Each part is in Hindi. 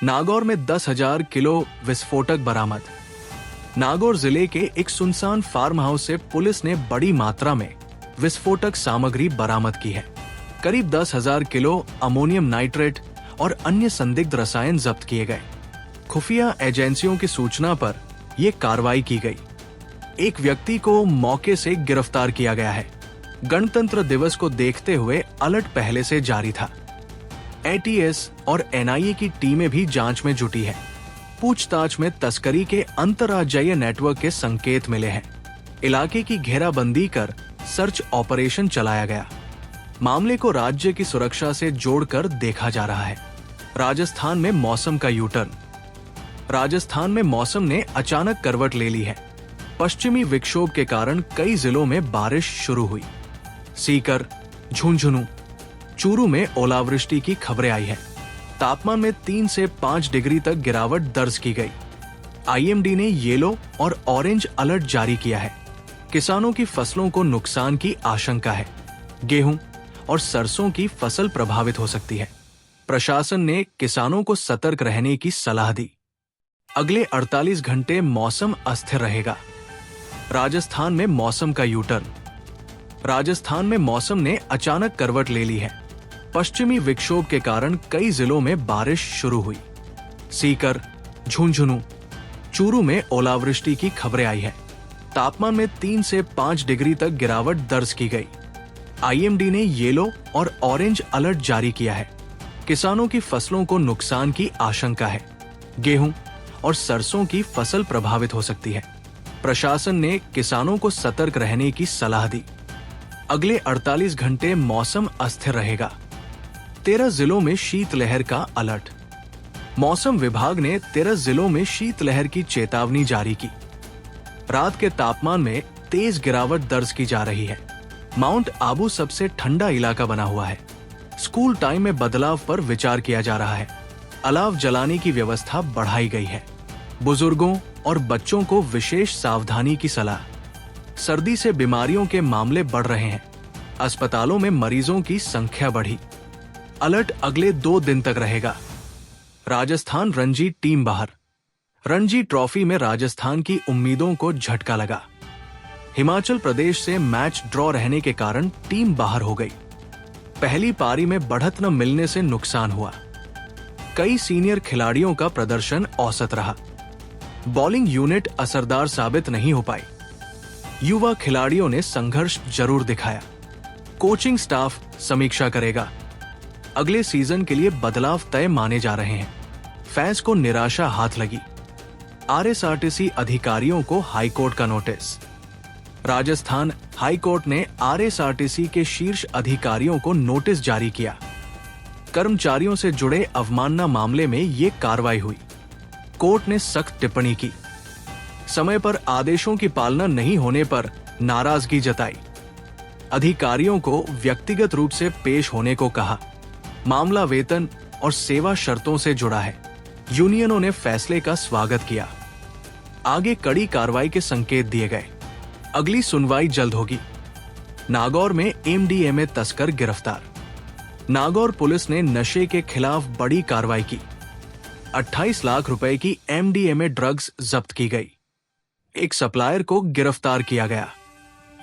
नागौर में 10,000 किलो विस्फोटक बरामद। नागौर जिले के एक सुनसान फार्म हाउस से पुलिस ने बड़ी मात्रा में विस्फोटक सामग्री बरामद की है। करीब 10,000 किलो अमोनियम नाइट्रेट और अन्य संदिग्ध रसायन जब्त किए गए। खुफिया एजेंसियों की सूचना पर यह कार्रवाई की गई। एक व्यक्ति को मौके से गिरफ्तार किया गया है। गणतंत्र दिवस को देखते हुए अलर्ट पहले से जारी था। एटीएस और एनआईए की टीमें भी जांच में जुटी है। पूछताछ में तस्करी के अंतर्राज्यीय नेटवर्क के संकेत मिले हैं। इलाके की घेराबंदी कर सर्च ऑपरेशन चलाया गया। मामले को राज्य की सुरक्षा से जोड़कर देखा जा रहा है। राजस्थान में मौसम का यूटर्न। राजस्थान में मौसम ने अचानक करवट ले ली है। पश्चिमी विक्षोभ के कारण कई जिलों में बारिश शुरू हुई। सीकर, झुंझुनू, चूरू में ओलावृष्टि की खबरें आई है। तापमान में 3 से 5 डिग्री तक गिरावट दर्ज की गई। आईएमडी ने येलो और ऑरेंज अलर्ट जारी किया है। किसानों की फसलों को नुकसान की आशंका है। गेहूं और सरसों की फसल प्रभावित हो सकती है। प्रशासन ने किसानों को सतर्क रहने की सलाह दी। अगले 48 घंटे मौसम अस्थिर रहेगा। राजस्थान में मौसम का यूटर्न। राजस्थान में मौसम ने अचानक करवट ले ली है। पश्चिमी विक्षोभ के कारण कई जिलों में बारिश शुरू हुई। सीकर, झुंझुनू, चूरू में ओलावृष्टि की खबरें आई है। तापमान में 3 से 5 डिग्री तक गिरावट दर्ज की गई। आईएमडी ने येलो और ऑरेंज अलर्ट जारी किया है। किसानों की फसलों को नुकसान की आशंका है। गेहूं और सरसों की फसल प्रभावित हो सकती है। प्रशासन ने किसानों को सतर्क रहने की सलाह दी। अगले 48 घंटे मौसम अस्थिर रहेगा। 13 जिलों में शीतलहर का अलर्ट। मौसम विभाग ने 13 जिलों में शीतलहर की चेतावनी जारी की। रात के तापमान में तेज गिरावट दर्ज की जा रही है। माउंट आबू सबसे ठंडा इलाका बना हुआ है। स्कूल टाइम में बदलाव पर विचार किया जा रहा है। अलाव जलाने की व्यवस्था बढ़ाई गई है। बुजुर्गों और बच्चों को विशेष सावधानी की सलाह। सर्दी से बीमारियों के मामले बढ़ रहे हैं। अस्पतालों में मरीजों की संख्या बढ़ी। अलर्ट अगले 2 दिन तक रहेगा। राजस्थान रणजी टीम बाहर। रणजी ट्रॉफी में राजस्थान की उम्मीदों को झटका लगा। हिमाचल प्रदेश से मैच ड्रॉ रहने के कारण टीम बाहर हो गई। पहली पारी में बढ़त न मिलने से नुकसान हुआ। कई सीनियर खिलाड़ियों का प्रदर्शन औसत रहा। बॉलिंग यूनिट असरदार साबित नहीं हो पाई। युवा खिलाड़ियों ने संघर्ष जरूर दिखाया। कोचिंग स्टाफ समीक्षा करेगा। अगले सीजन के लिए बदलाव तय माने जा रहे हैं। फैंस को निराशा हाथ लगी। आरएसआरटीसी अधिकारियों को हाईकोर्ट का नोटिस। राजस्थान हाईकोर्ट ने आरएसआरटीसी के शीर्ष अधिकारियों को नोटिस जारी किया। कर्मचारियों से जुड़े अवमानना मामले में ये कार्रवाई हुई। कोर्ट ने सख्त टिप्पणी की। समय पर आदेशों की पालना नहीं होने पर नाराजगी जताई। अधिकारियों को व्यक्तिगत रूप से पेश होने को कहा। मामला वेतन और सेवा शर्तों से जुड़ा है। यूनियनों ने फैसले का स्वागत किया। आगे कड़ी कार्रवाई के संकेत दिए गए। अगली सुनवाई जल्द होगी। नागौर में एमडीएमए तस्कर गिरफ्तार। नागौर पुलिस ने नशे के खिलाफ बड़ी कार्रवाई की। 28 लाख रुपए की एमडीएमए ड्रग्स जब्त की गई। एक सप्लायर को गिरफ्तार किया गया।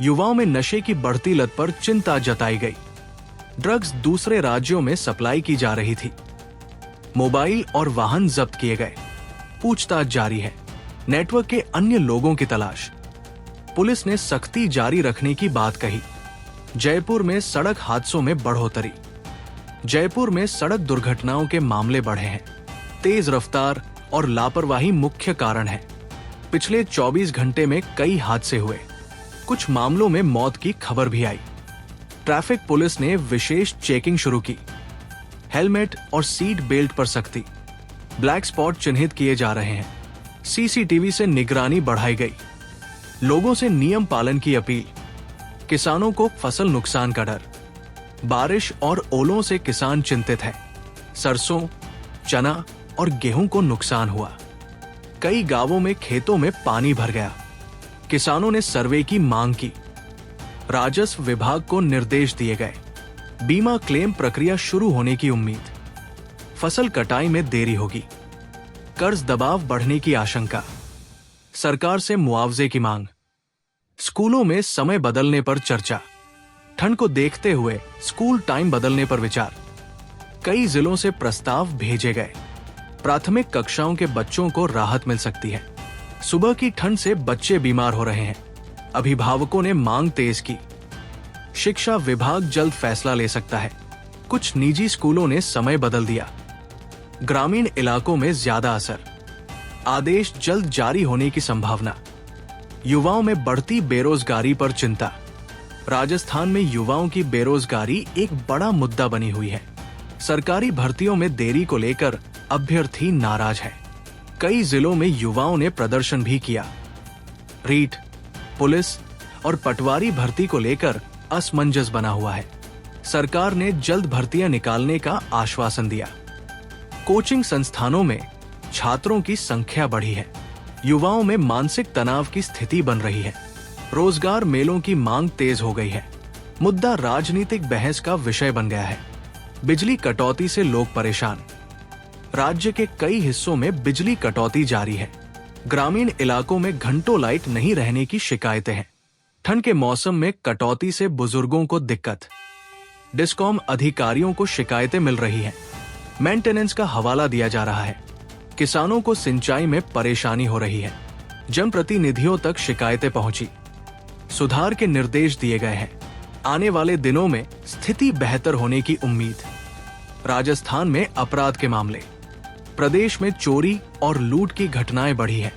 युवाओं में नशे की बढ़ती लत पर चिंता जताई गई। ड्रग्स दूसरे राज्यों में सप्लाई की जा रही थी। मोबाइल और वाहन जब्त किए गए। पूछताछ जारी है। नेटवर्क के अन्य लोगों की तलाश। पुलिस ने सख्ती जारी रखने की बात कही। जयपुर में सड़क हादसों में बढ़ोतरी। जयपुर में सड़क दुर्घटनाओं के मामले बढ़े हैं। तेज रफ्तार और लापरवाही मुख्य कारण है। पिछले 24 घंटे में कई हादसे हुए। कुछ मामलों में मौत की खबर भी आई। ट्रैफिक पुलिस ने विशेष चेकिंग शुरू की। हेलमेट और सीट बेल्ट पर सख्ती। ब्लैक स्पॉट चिन्हित किए जा रहे हैं। सीसीटीवी से निगरानी बढ़ाई गई। लोगों से नियम पालन की अपील। किसानों को फसल नुकसान का डर। बारिश और ओलों से किसान चिंतित है। सरसों, चना और गेहूं को नुकसान हुआ। कई गांवों में खेतों में पानी भर गया। किसानों ने सर्वे की मांग की। राजस्व विभाग को निर्देश दिए गए। बीमा क्लेम प्रक्रिया शुरू होने की उम्मीद। फसल कटाई में देरी होगी, कर्ज दबाव बढ़ने की आशंका, सरकार से मुआवजे की मांग, स्कूलों में समय बदलने पर चर्चा, ठंड को देखते हुए स्कूल टाइम बदलने पर विचार। कई जिलों से प्रस्ताव भेजे गए, प्राथमिक कक्षाओं के बच्चों को राहत मिल सकती है। सुबह की ठंड से बच्चे बीमार हो रहे हैं, अभिभावकों ने मांग तेज की। शिक्षा विभाग जल्द फैसला ले सकता है, कुछ निजी स्कूलों ने समय बदल दिया। ग्रामीण इलाकों में ज्यादा असर, आदेश जल्द जारी होने की संभावना। युवाओं में बढ़ती बेरोजगारी पर चिंता, राजस्थान में युवाओं की बेरोजगारी एक बड़ा मुद्दा बनी हुई है। सरकारी भर्तियों में देरी को लेकर अभ्यर्थी नाराज है, कई जिलों में युवाओं ने प्रदर्शन भी किया। रीट, पुलिस और पटवारी भर्ती को लेकर असमंजस बना हुआ है, सरकार ने जल्द भर्तियां निकालने का आश्वासन दिया। कोचिंग संस्थानों में छात्रों की संख्या बढ़ी है, युवाओं में मानसिक तनाव की स्थिति बन रही है। रोजगार मेलों की मांग तेज हो गई है, मुद्दा राजनीतिक बहस का विषय बन गया है। बिजली कटौती से लोग परेशान, राज्य के कई हिस्सों में बिजली कटौती जारी है। ग्रामीण इलाकों में घंटों लाइट नहीं रहने की शिकायतें हैं। ठंड के मौसम में कटौती से बुजुर्गों को दिक्कत, डिस्कॉम अधिकारियों को शिकायतें मिल रही हैं। मेंटेनेंस का हवाला दिया जा रहा है, किसानों को सिंचाई में परेशानी हो रही है। जनप्रतिनिधियों तक शिकायतें पहुंची, सुधार के निर्देश दिए गए हैं। आने वाले दिनों में स्थिति बेहतर होने की उम्मीद। राजस्थान में अपराध के मामले, प्रदेश में चोरी और लूट की घटनाएं बढ़ी है।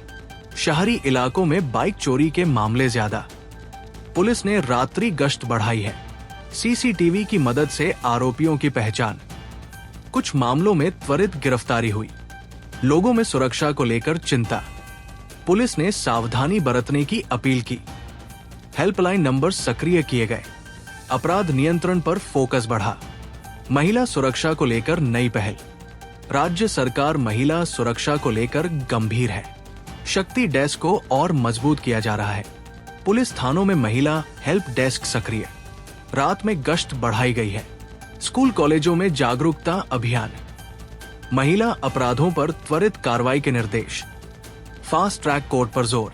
शहरी इलाकों में बाइक चोरी के मामले ज्यादा, पुलिस ने रात्रि गश्त बढ़ाई है। सीसीटीवी की मदद से आरोपियों की पहचान, कुछ मामलों में त्वरित गिरफ्तारी हुई। लोगों में सुरक्षा को लेकर चिंता, पुलिस ने सावधानी बरतने की अपील की। हेल्पलाइन नंबर सक्रिय किए गए, अपराध नियंत्रण पर फोकस बढ़ा। महिला सुरक्षा को लेकर नई पहल, राज्य सरकार महिला सुरक्षा को लेकर गंभीर है। शक्ति डेस्क को और मजबूत किया जा रहा है। पुलिस थानों में महिला हेल्प डेस्क सक्रिय, रात में गश्त बढ़ाई गई है। स्कूल कॉलेजों में जागरूकता अभियान, महिला अपराधों पर त्वरित कार्रवाई के निर्देश। फास्ट ट्रैक कोर्ट पर जोर,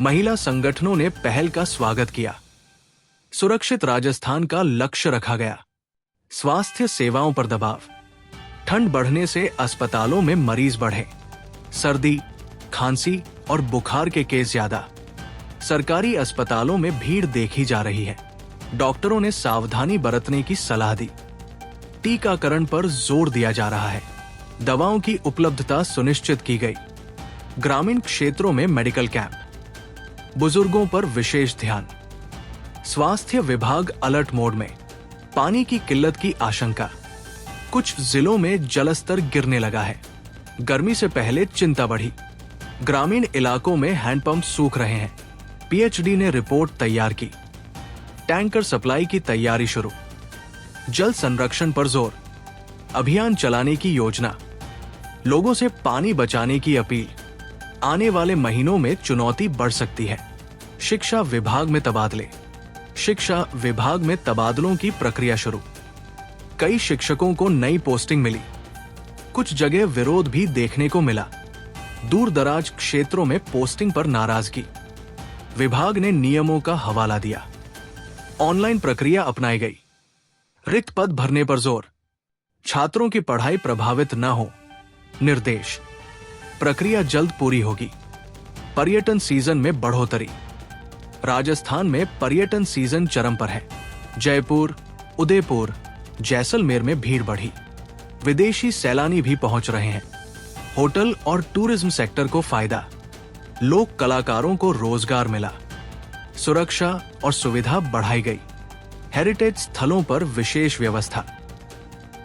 महिला संगठनों ने पहल का स्वागत किया। सुरक्षित राजस्थान का लक्ष्य रखा गया। स्वास्थ्य सेवाओं पर दबाव, ठंड बढ़ने से अस्पतालों में मरीज बढ़े। सर्दी, खांसी और बुखार के केस ज्यादा, सरकारी अस्पतालों में भीड़ देखी जा रही है। डॉक्टरों ने सावधानी बरतने की सलाह दी। टीकाकरण पर जोर दिया जा रहा है, दवाओं की उपलब्धता सुनिश्चित की गई। ग्रामीण क्षेत्रों में मेडिकल कैंप, बुजुर्गों पर विशेष ध्यान। स्वास्थ्य विभाग अलर्ट मोड में, पानी की किल्लत की आशंका, कुछ जिलों में जलस्तर गिरने लगा है। गर्मी से पहले चिंता बढ़ी, ग्रामीण इलाकों में हैंडपंप सूख रहे हैं। पीएचडी ने रिपोर्ट तैयार की। टैंकर सप्लाई की तैयारी शुरू, जल संरक्षण पर जोर, अभियान चलाने की योजना। लोगों से पानी बचाने की अपील। आने वाले महीनों में चुनौती बढ़ सकती है। शिक्षा विभाग में तबादले, शिक्षा विभाग में तबादलों की प्रक्रिया शुरू। कई शिक्षकों को नई पोस्टिंग मिली, कुछ जगह विरोध भी देखने को मिला। दूर दराज क्षेत्रों में पोस्टिंग पर नाराजगी, विभाग ने नियमों का हवाला दिया। ऑनलाइन प्रक्रिया अपनाई गई। रिक्त पद भरने पर जोर, छात्रों की पढ़ाई प्रभावित न हो, निर्देश। प्रक्रिया जल्द पूरी होगी। पर्यटन सीजन में बढ़ोतरी, राजस्थान में पर्यटन सीजन चरम पर है। जयपुर, उदयपुर, जैसलमेर में भीड़ बढ़ी, विदेशी सैलानी भी पहुंच रहे हैं। होटल और टूरिज्म सेक्टर को फायदा, लोक कलाकारों को रोजगार मिला। सुरक्षा और सुविधा बढ़ाई गई। हेरिटेज स्थलों पर विशेष व्यवस्था।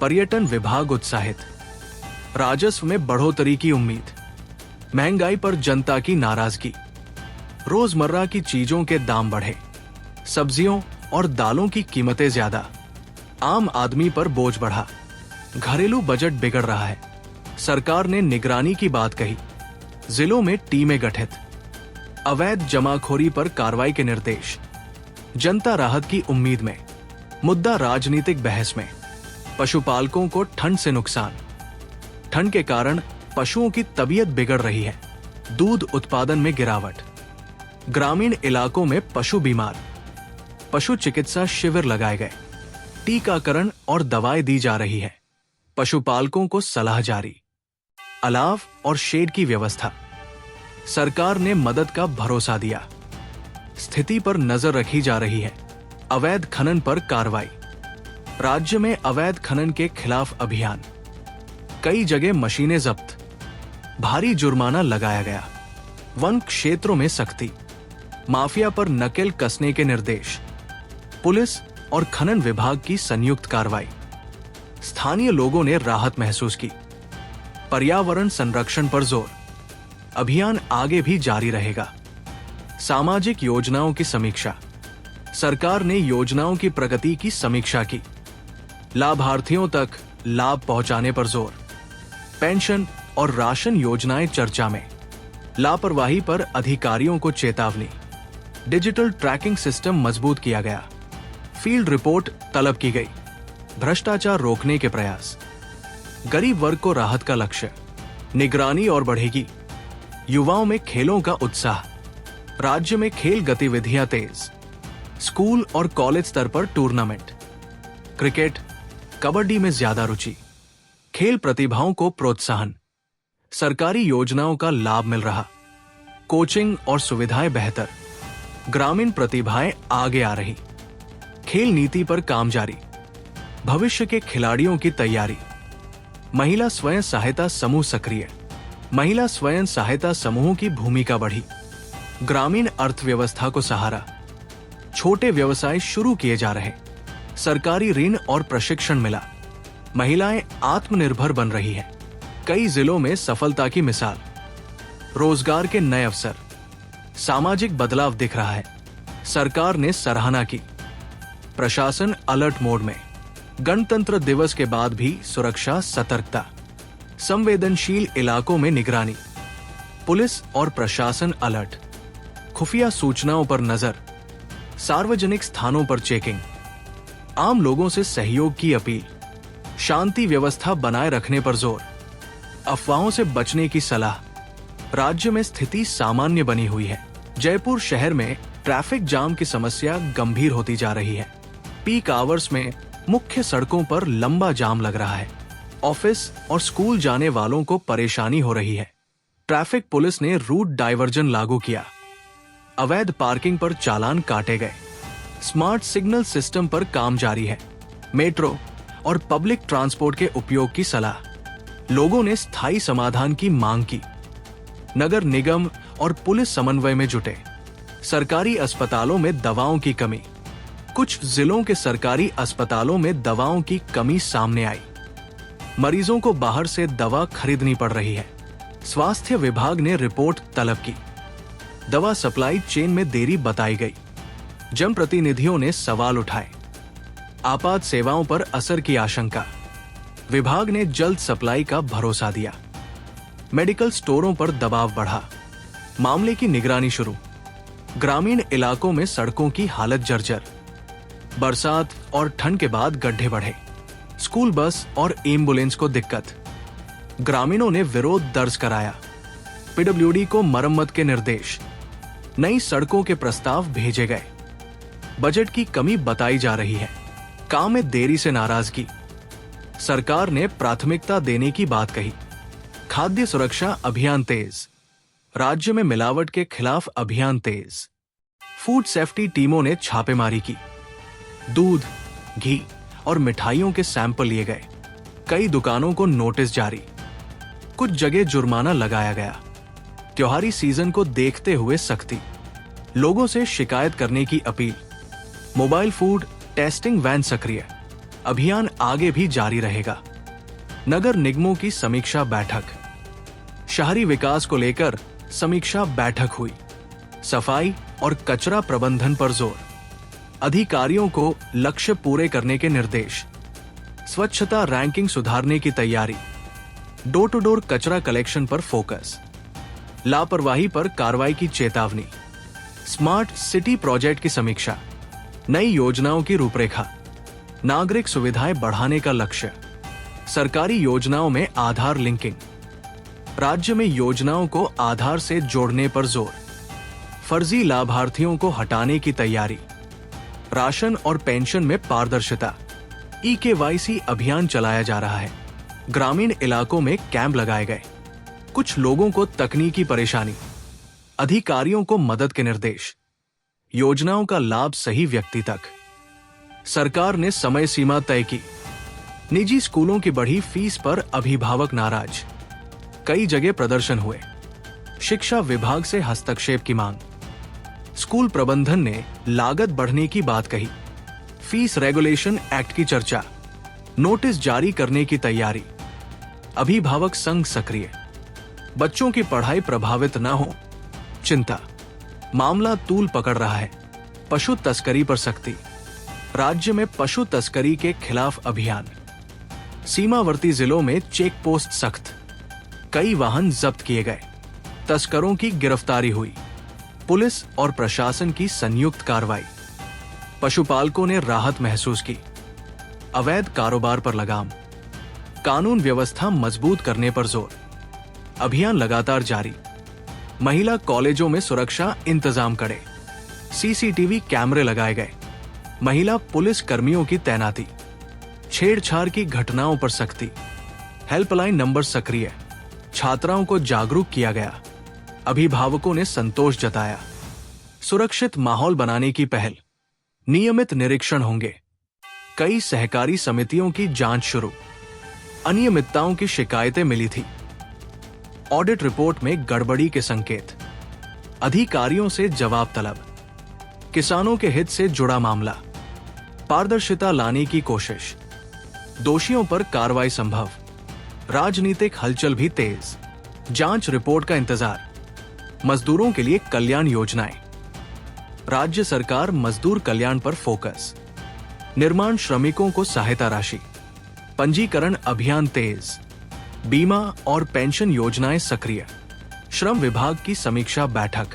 पर्यटन विभाग उत्साहित, राजस्व में बढ़ोतरी की उम्मीद। महंगाई पर जनता की नाराजगी, रोजमर्रा की चीजों के दाम बढ़े। सब्जियों और दालों की कीमतें ज्यादा, आम आदमी पर बोझ बढ़ा। घरेलू बजट बिगड़ रहा है, सरकार ने निगरानी की बात कही। जिलों में टीमें गठित, अवैध जमाखोरी पर कार्रवाई के निर्देश। जनता राहत की उम्मीद में, मुद्दा राजनीतिक बहस में। पशुपालकों को ठंड से नुकसान, ठंड के कारण पशुओं की तबीयत बिगड़ रही है। दूध उत्पादन में गिरावट। ग्रामीण इलाकों में पशु बीमार। पशु चिकित्सा शिविर लगाए गए। टीकाकरण और दवाएं दी जा रही है। पशुपालकों को सलाह जारी। अलाव और शेड की व्यवस्था। सरकार ने मदद का भरोसा दिया। स्थिति पर नजर रखी जा रही है। अवैध खनन पर कार्रवाई। राज्य में अवैध खनन के खिलाफ अभियान। कई जगह मशीनें जब्त। भारी जुर्माना लगाया गया। वन क्षेत्रों में सख्ती। माफिया पर नकेल कसने के निर्देश। पुलिस और खनन विभाग की संयुक्त कार्रवाई। स्थानीय लोगों ने राहत महसूस की। पर्यावरण संरक्षण पर जोर। अभियान आगे भी जारी रहेगा। सामाजिक योजनाओं की समीक्षा। सरकार ने योजनाओं की प्रगति की समीक्षा की। लाभार्थियों तक लाभ पहुंचाने पर जोर। पेंशन और राशन योजनाएं चर्चा में। लापरवाही पर अधिकारियों को चेतावनी। डिजिटल ट्रैकिंग सिस्टम मजबूत किया गया। फील्ड रिपोर्ट तलब की गई। भ्रष्टाचार रोकने के प्रयास। गरीब वर्ग को राहत का लक्ष्य। निगरानी और बढ़ेगी। युवाओं में खेलों का उत्साह। राज्य में खेल गतिविधियां तेज। स्कूल और कॉलेज स्तर पर टूर्नामेंट। क्रिकेट, कबड्डी में ज्यादा रुचि। खेल प्रतिभाओं को प्रोत्साहन। सरकारी योजनाओं का लाभ मिल रहा। कोचिंग और सुविधाएं बेहतर। ग्रामीण प्रतिभाएं आगे आ रही। खेल नीति पर काम जारी। भविष्य के खिलाड़ियों की तैयारी। महिला स्वयं सहायता समूह सक्रिय। महिला स्वयं सहायता समूहों की भूमिका बढ़ी। ग्रामीण अर्थव्यवस्था को सहारा। छोटे व्यवसाय शुरू किए जा रहे। सरकारी ऋण और प्रशिक्षण मिला। महिलाएं आत्मनिर्भर बन रही है। कई जिलों में सफलता की मिसाल। रोजगार के नए अवसर। सामाजिक बदलाव दिख रहा है। सरकार ने सराहना की। प्रशासन अलर्ट मोड में। गणतंत्र दिवस के बाद भी सुरक्षा सतर्कता। संवेदनशील इलाकों में निगरानी। पुलिस और प्रशासन अलर्ट। खुफिया सूचनाओं पर नजर। सार्वजनिक स्थानों पर चेकिंग। आम लोगों से सहयोग की अपील। शांति व्यवस्था बनाए रखने पर जोर। अफवाहों से बचने की सलाह। राज्य में स्थिति सामान्य बनी हुई है। जयपुर शहर में ट्रैफिक जाम की समस्या गंभीर होती जा रही है। पीक आवर्स में मुख्य सड़कों पर लंबा जाम लग रहा है। ऑफिस और स्कूल जाने वालों को परेशानी हो रही है। ट्रैफिक पुलिस ने रूट डायवर्जन लागू किया। अवैध पार्किंग पर चालान काटे गए। स्मार्ट सिग्नल सिस्टम पर काम जारी है। मेट्रो और पब्लिक ट्रांसपोर्ट के उपयोग की सलाह। लोगों ने स्थायी समाधान की मांग की। नगर निगम और पुलिस समन्वय में जुटे। सरकारी अस्पतालों में दवाओं की कमी। कुछ जिलों के सरकारी अस्पतालों में दवाओं की कमी सामने आई। मरीजों को बाहर से दवा खरीदनी पड़ रही है। स्वास्थ्य विभाग ने रिपोर्ट तलब की। दवा सप्लाई चेन में देरी बताई गई। जनप्रतिनिधियों ने सवाल उठाए। आपात सेवाओं पर असर की आशंका। विभाग ने जल्द सप्लाई का भरोसा दिया। मेडिकल स्टोरों पर दबाव बढ़ा। मामले की निगरानी शुरू। ग्रामीण इलाकों में सड़कों की हालत जर्जर। बरसात और ठंड के बाद गड्ढे बढ़े। स्कूल बस और एम्बुलेंस को दिक्कत। ग्रामीणों ने विरोध दर्ज कराया। पीडब्ल्यूडी को मरम्मत के निर्देश। नई सड़कों के प्रस्ताव भेजे गए। बजट की कमी बताई जा रही है। काम में देरी से नाराजगी। सरकार ने प्राथमिकता देने की बात कही। खाद्य सुरक्षा अभियान तेज। राज्य में मिलावट के खिलाफ अभियान तेज। फूड सेफ्टी टीमों ने छापेमारी की। दूध, घी और मिठाइयों के सैंपल लिए गए। कई दुकानों को नोटिस जारी। कुछ जगह जुर्माना लगाया गया। त्योहारी सीजन को देखते हुए सख्ती। लोगों से शिकायत करने की अपील। मोबाइल फूड टेस्टिंग वैन सक्रिय। अभियान आगे भी जारी रहेगा। नगर निगमों की समीक्षा बैठक। शहरी विकास को लेकर समीक्षा बैठक हुई। सफाई और कचरा प्रबंधन पर जोर। अधिकारियों को लक्ष्य पूरे करने के निर्देश। स्वच्छता रैंकिंग सुधारने की तैयारी। डोर टू डोर कचरा कलेक्शन पर फोकस। लापरवाही पर कार्रवाई की चेतावनी। स्मार्ट सिटी प्रोजेक्ट की समीक्षा। नई योजनाओं की रूपरेखा। नागरिक सुविधाएं बढ़ाने का लक्ष्य। सरकारी योजनाओं में आधार लिंकिंग, राज्य में योजनाओं को आधार से जोड़ने पर जोर। फर्जी लाभार्थियों को हटाने की तैयारी। राशन और पेंशन में पारदर्शिता। ई-केवाईसी अभियान चलाया जा रहा है। ग्रामीण इलाकों में कैंप लगाए गए। कुछ लोगों को तकनीकी परेशानी, अधिकारियों को मदद के निर्देश। योजनाओं का लाभ सही व्यक्ति तक। सरकार ने समय सीमा तय की। निजी स्कूलों की बढ़ी फीस पर अभिभावक नाराज। कई जगह प्रदर्शन हुए। शिक्षा विभाग से हस्तक्षेप की मांग। स्कूल प्रबंधन ने लागत बढ़ने की बात कही। फीस रेगुलेशन एक्ट की चर्चा। नोटिस जारी करने की तैयारी। अभिभावक संघ सक्रिय। बच्चों की पढ़ाई प्रभावित न हो, चिंता। मामला तूल पकड़ रहा है। पशु तस्करी पर सख्ती। राज्य में पशु तस्करी के खिलाफ अभियान। सीमावर्ती जिलों में चेक पोस्ट सख्त। कई वाहन जब्त किए गए। तस्करों की गिरफ्तारी हुई। पुलिस और प्रशासन की संयुक्त कार्रवाई। पशुपालकों ने राहत महसूस की। अवैध कारोबार पर लगाम। कानून व्यवस्था मजबूत करने पर जोर। अभियान लगातार जारी। महिला कॉलेजों में सुरक्षा इंतजाम कड़े। सीसीटीवी कैमरे लगाए गए। महिला पुलिस कर्मियों की तैनाती। छेड़छाड़ की घटनाओं पर सख्ती। हेल्पलाइन नंबर सक्रिय। छात्राओं को जागरूक किया गया। अभिभावकों ने संतोष जताया। सुरक्षित माहौल बनाने की पहल। नियमित निरीक्षण होंगे। कई सहकारी समितियों की जांच शुरू। अनियमितताओं की शिकायतें मिली थी। ऑडिट रिपोर्ट में गड़बड़ी के संकेत। अधिकारियों से जवाब तलब। किसानों के हित से जुड़ा मामला। पारदर्शिता लाने की कोशिश। दोषियों पर कार्रवाई संभव। राजनीतिक हलचल भी तेज। जांच रिपोर्ट का इंतजार। मजदूरों के लिए कल्याण योजनाएं। राज्य सरकार मजदूर कल्याण पर फोकस। निर्माण श्रमिकों को सहायता राशि। पंजीकरण अभियान तेज। बीमा और पेंशन योजनाएं सक्रिय। श्रम विभाग की समीक्षा बैठक।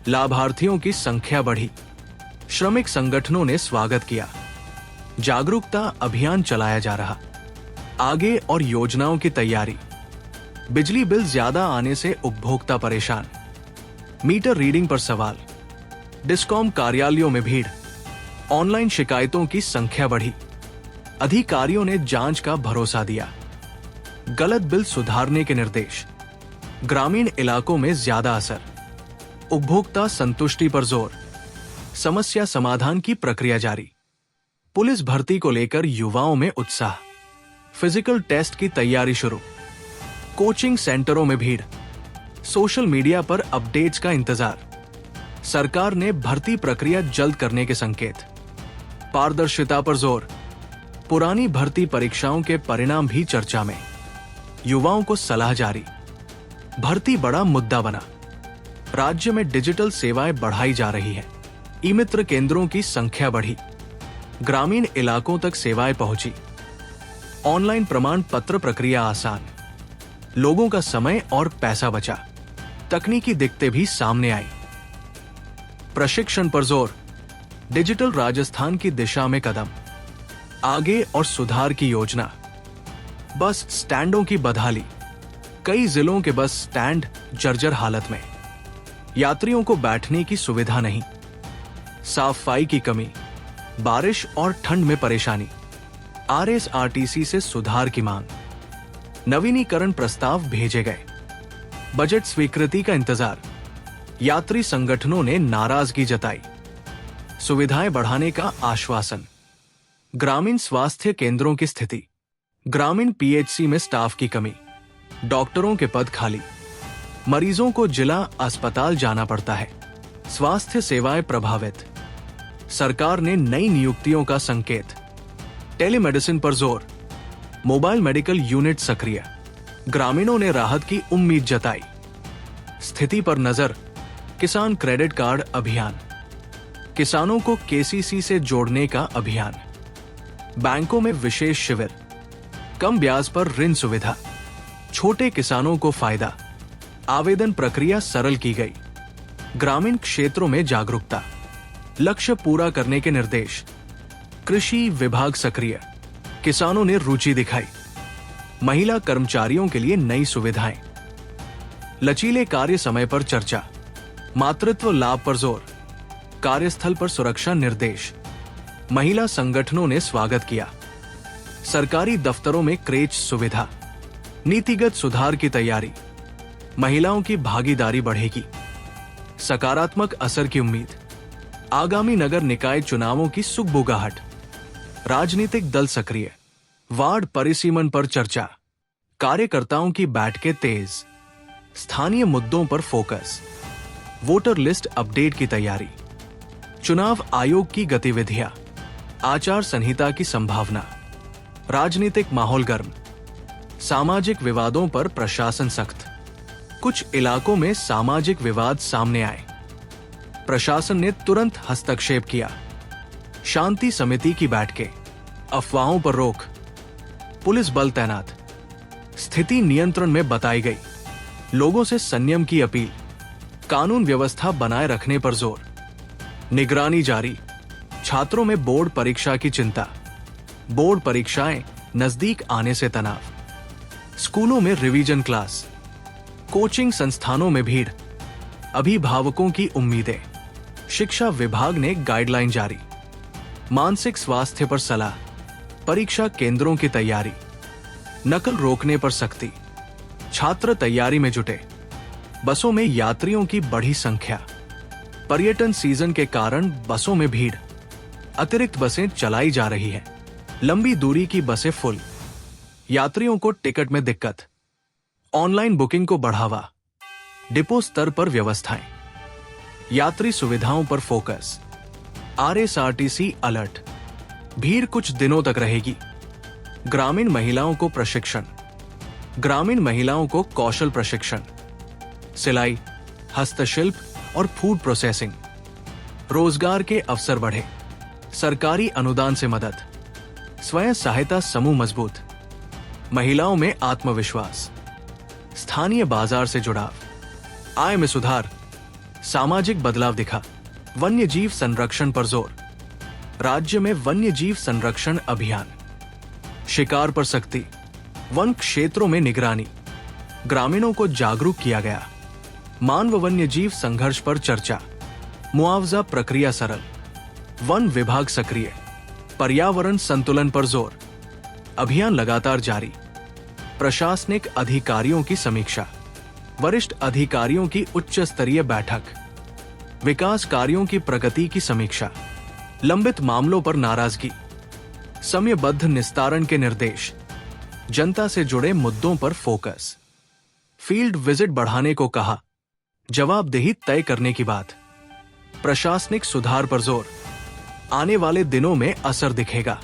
लाभार्थियों की संख्या बढ़ी। श्रमिक संगठनों ने स्वागत किया। जागरूकता अभियान चलाया जा रहा। आगे और योजनाओं की तैयारी। बिजली बिल ज्यादा आने से उपभोक्ता परेशान। मीटर रीडिंग पर सवाल। डिस्कॉम कार्यालयों में भीड़। ऑनलाइन शिकायतों की संख्या बढ़ी। अधिकारियों ने जांच का भरोसा दिया। गलत बिल सुधारने के निर्देश। ग्रामीण इलाकों में ज्यादा असर। उपभोक्ता संतुष्टि पर जोर। समस्या समाधान की प्रक्रिया जारी। पुलिस भर्ती को लेकर युवाओं में उत्साह। फिजिकल टेस्ट की तैयारी शुरू। कोचिंग सेंटरों में भीड़। सोशल मीडिया पर अपडेट्स का इंतजार। सरकार ने भर्ती प्रक्रिया जल्द करने के संकेत। पारदर्शिता पर जोर। पुरानी भर्ती परीक्षाओं के परिणाम भी चर्चा में। युवाओं को सलाह जारी। भर्ती बड़ा मुद्दा बना। राज्य में डिजिटल सेवाएं बढ़ाई जा रही है। ई-मित्र केंद्रों की संख्या बढ़ी। ग्रामीण इलाकों तक सेवाएं पहुंची। ऑनलाइन प्रमाण पत्र प्रक्रिया आसान। लोगों का समय और पैसा बचा। तकनीकी दिक्कतें भी सामने आई। प्रशिक्षण पर जोर। डिजिटल राजस्थान की दिशा में कदम। आगे और सुधार की योजना। बस स्टैंडों की बदहाली। कई जिलों के बस स्टैंड जर्जर हालत में। यात्रियों को बैठने की सुविधा नहीं। साफ-सफाई की कमी। बारिश और ठंड में परेशानी। आरएसआरटीसी से सुधार की मांग। नवीनीकरण प्रस्ताव भेजे गए। बजट स्वीकृति का इंतजार। यात्री संगठनों ने नाराजगी जताई। सुविधाएं बढ़ाने का आश्वासन। ग्रामीण स्वास्थ्य केंद्रों की स्थिति। ग्रामीण पीएचसी में स्टाफ की कमी। डॉक्टरों के पद खाली। मरीजों को जिला अस्पताल जाना पड़ता है। स्वास्थ्य सेवाएं प्रभावित। सरकार ने नई नियुक्तियों का संकेत। टेलीमेडिसिन पर जोर। मोबाइल मेडिकल यूनिट सक्रिय। ग्रामीणों ने राहत की उम्मीद जताई। स्थिति पर नजर। किसान क्रेडिट कार्ड अभियान। किसानों को केसीसी से जोड़ने का अभियान। बैंकों में विशेष शिविर। कम ब्याज पर ऋण सुविधा। छोटे किसानों को फायदा। आवेदन प्रक्रिया सरल की गई। ग्रामीण क्षेत्रों में जागरूकता। लक्ष्य पूरा करने के निर्देश। कृषि विभाग सक्रिय। किसानों ने रुचि दिखाई। महिला कर्मचारियों के लिए नई सुविधाएं, लचीले कार्य समय पर चर्चा, मातृत्व लाभ पर जोर, कार्यस्थल पर सुरक्षा निर्देश, महिला संगठनों ने स्वागत किया। सरकारी दफ्तरों में क्रेच सुविधा, नीतिगत सुधार की तैयारी, महिलाओं की भागीदारी बढ़ेगी, सकारात्मक असर की उम्मीद, आगामी नगर निकाय चुनावों की सुगबुगाहट, राजनीतिक दल सक्रिय, वार्ड परिसीमन पर चर्चा, कार्यकर्ताओं की बैठकें तेज, स्थानीय मुद्दों पर फोकस, वोटर लिस्ट अपडेट की तैयारी, चुनाव आयोग की गतिविधियां, आचार संहिता की संभावना, राजनीतिक माहौल गर्म, सामाजिक विवादों पर प्रशासन सख्त, कुछ इलाकों में सामाजिक विवाद सामने आए, प्रशासन ने तुरंत हस्तक्षेप किया, शांति समिति की बैठकें, अफवाहों पर रोक, पुलिस बल तैनात, स्थिति नियंत्रण में बताई गई, लोगों से संयम की अपील, कानून व्यवस्था बनाए रखने पर जोर, निगरानी जारी, छात्रों में बोर्ड परीक्षा की चिंता, बोर्ड परीक्षाएं नजदीक आने से तनाव, स्कूलों में रिवीजन क्लास, कोचिंग संस्थानों में भीड़, अभिभावकों की उम्मीदें, शिक्षा विभाग ने गाइडलाइन जारी, मानसिक स्वास्थ्य पर सलाह, परीक्षा केंद्रों की तैयारी, नकल रोकने पर सख्ती, छात्र तैयारी में जुटे, बसों में यात्रियों की बढ़ी संख्या, पर्यटन सीजन के कारण बसों में भीड़, अतिरिक्त बसें चलाई जा रही हैं, लंबी दूरी की बसें फुल, यात्रियों को टिकट में दिक्कत, ऑनलाइन बुकिंग को बढ़ावा, डिपो स्तर पर व्यवस्थाएं, यात्री सुविधाओं पर फोकस, आरएसआरटीसी अलर्ट, भीड़ कुछ दिनों तक रहेगी, ग्रामीण महिलाओं को प्रशिक्षण, ग्रामीण महिलाओं को कौशल प्रशिक्षण, सिलाई, हस्तशिल्प और फूड प्रोसेसिंग, रोजगार के अवसर बढ़े, सरकारी अनुदान से मदद, स्वयं सहायता समूह मजबूत, महिलाओं में आत्मविश्वास, स्थानीय बाजार से जुड़ाव, आय में सुधार, सामाजिक बदलाव दिखा, वन्य जीव संरक्षण पर जोर, राज्य में वन्य जीव संरक्षण अभियान, शिकार पर सख्ती, वन क्षेत्रों में निगरानी, ग्रामीणों को जागरूक किया गया, मानव वन्य जीव संघर्ष पर चर्चा, मुआवजा प्रक्रिया सरल, वन विभाग सक्रिय, पर्यावरण संतुलन पर जोर, अभियान लगातार जारी, प्रशासनिक अधिकारियों की समीक्षा, वरिष्ठ अधिकारियों की उच्च स्तरीय बैठक, विकास कार्यों की प्रगति की समीक्षा, लंबित मामलों पर नाराजगी, समयबद्ध निस्तारण के निर्देश, जनता से जुड़े मुद्दों पर फोकस, फील्ड विजिट बढ़ाने को कहा, जवाबदेही तय करने की बात, प्रशासनिक सुधार पर जोर, आने वाले दिनों में असर दिखेगा।